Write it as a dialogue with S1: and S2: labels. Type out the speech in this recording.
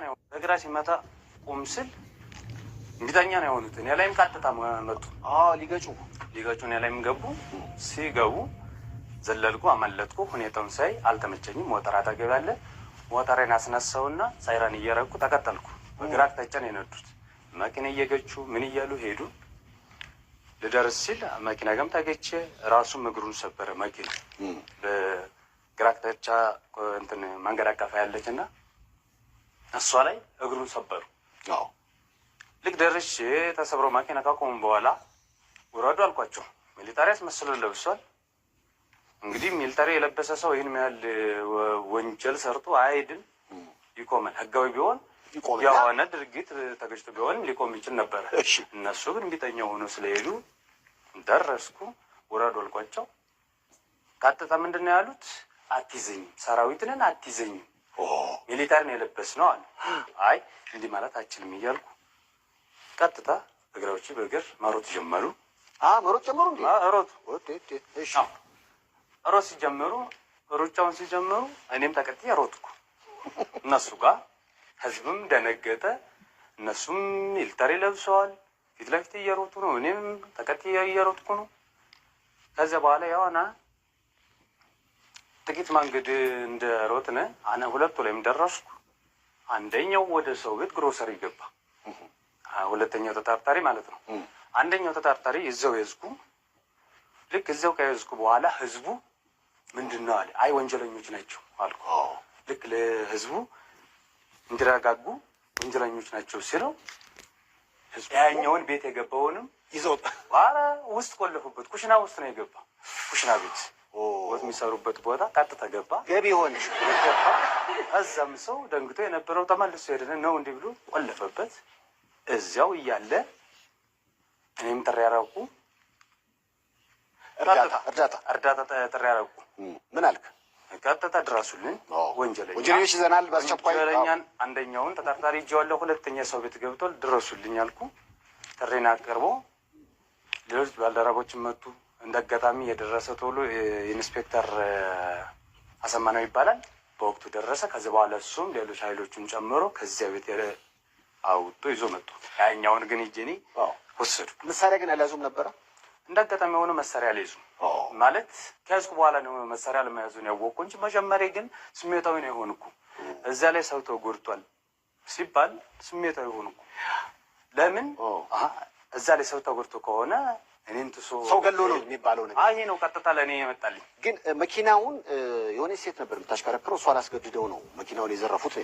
S1: ነው በግራ ሲመታ ቁም ስል እንግዳኛ ነው የሆኑት። እኔ ላይም ቀጥታ መጡ። ሊገጩ እኔ ላይም ገቡ። ሲገቡ ዘለልኩ፣ አመለጥኩ። ሁኔታውን ሳይ አልተመቸኝም። ሞተር አጠገብ ያለ ሞተሬን አስነሳውና ሳይረን እየረኩ ተከተልኩ። በግራ አቅጣጫ ነው የነዱት። መኪና እየገጩ ምን እያሉ ሄዱ። ልደርስ ሲል መኪና ገም ታገቼ ራሱም እግሩን ሰበረ። መኪና በግራ አቅጣጫ እንትን መንገድ አካፋ ያለችና እሷ ላይ እግሩን ሰበሩ። ልክ ደርሼ ተሰብሮ መኪና ካቆሙ በኋላ ውረዱ አልኳቸው። ሚሊታሪ አስመስሎ ለብሷል። እንግዲህ ሚሊታሪ የለበሰ ሰው ይህን ያህል ወንጀል ሰርቶ አይድን፣ ይቆማል። ህጋዊ ቢሆን የሆነ ድርጊት ተገጭቶ ቢሆን ሊቆም ይችል ነበረ። እነሱ ግን ቢተኛ ሆኖ ስለሄዱ ደረስኩ። ውረዱ አልኳቸው። ቀጥታ ምንድን ነው ያሉት? አትይዘኝም፣ ሰራዊትንን አትይዘኝም፣ ሚሊታሪ ነው የለበስ ነው አሉ። አይ እንዲህ ማለት አችልም እያልኩ ቀጥታ እግራዎች በእግር መሮጥ ጀመሩ።
S2: መሮጥ ጀመሩ።
S1: ሮጥ ሲጀምሩ ሩጫውን ሲጀምሩ እኔም ተቀጥዬ ሮጥኩ እነሱ ጋር። ህዝብም ደነገጠ። እነሱም ሚሊታሪ ለብሰዋል። ፊት ለፊት እየሮጡ ነው። እኔም ተቀጥዬ እየሮጥኩ ነው። ከዚያ በኋላ የሆነ ጥቂት መንገድ እንደ ሮጥነ ሁለቱ ላይም ደረስኩ። አንደኛው ወደ ሰው ቤት ግሮሰሪ ገባ። ሁለተኛው ተጠርጣሪ ማለት ነው። አንደኛው ተጠርጣሪ እዛው ያዝኩ። ልክ እዛው ከያዝኩ በኋላ ህዝቡ ምንድነው አለ። አይ ወንጀለኞች ናቸው አልኩ። ልክ ለህዝቡ እንዲረጋጉ ወንጀለኞች ናቸው ሲለው ህዝቡ ያኛውን ቤት የገባውንም ይዘው ባራ ውስጥ ቆለፉበት። ኩሽና ውስጥ ነው የገባ። ኩሽና ቤት ወጥ የሚሰሩበት ቦታ ቀጥታ ገባ።
S2: ገቢ ሆነ
S1: ገባ። እዛም ሰው ደንግጦ የነበረው ተመልሶ ሄደን ነው እንዲህ ብሎ ቆለፈበት። እዚያው እያለ እኔም ጥሪ ያረቁ እርዳታ ጥሪ ያረቁ።
S2: ምን አልክ?
S1: ቀጥታ ድረሱልን፣
S2: ወንጀለኞች ይዘናል በአስቸኳይ።
S1: ወንጀለኛን አንደኛውን ተጠርጣሪ እጄዋለሁ፣ ሁለተኛ ሰው ቤት ገብቷል፣ ድረሱልኝ አልኩ። ጥሪን አቅርቦ ሌሎች ባልደረቦችን መጡ። እንደ አጋጣሚ የደረሰ ቶሎ ኢንስፔክተር አሰማነው ይባላል በወቅቱ ደረሰ። ከዚህ በኋላ እሱም ሌሎች ኃይሎቹን ጨምሮ ከዚያ ቤት አውጥቶ ይዞ መጡ። ያኛውን ግን እጄኔ ወሰዱ።
S2: መሳሪያ ግን አልያዙም ነበረ።
S1: እንደ አጋጣሚ የሆነ መሳሪያ አልያዙም። ማለት ከያዝኩ በኋላ ነው መሳሪያ ለመያዙን ያወቅኩ እንጂ መጀመሪያ ግን ስሜታዊ ነው የሆንኩ። እዛ ላይ ሰው ተጎድቷል ሲባል ስሜታዊ ሆንኩ። ለምን እዛ ላይ ሰው ተጎድቶ ከሆነ እኔን ትሶ
S2: ሰው ገሎ ነው የሚባለው ነገር
S1: ይሄ ነው ቀጥታ ለእኔ የመጣልኝ።
S2: ግን መኪናውን የሆነ ሴት ነበር የምታሽከረክረው። እሷን አስገድደው ነው መኪናውን የዘረፉት።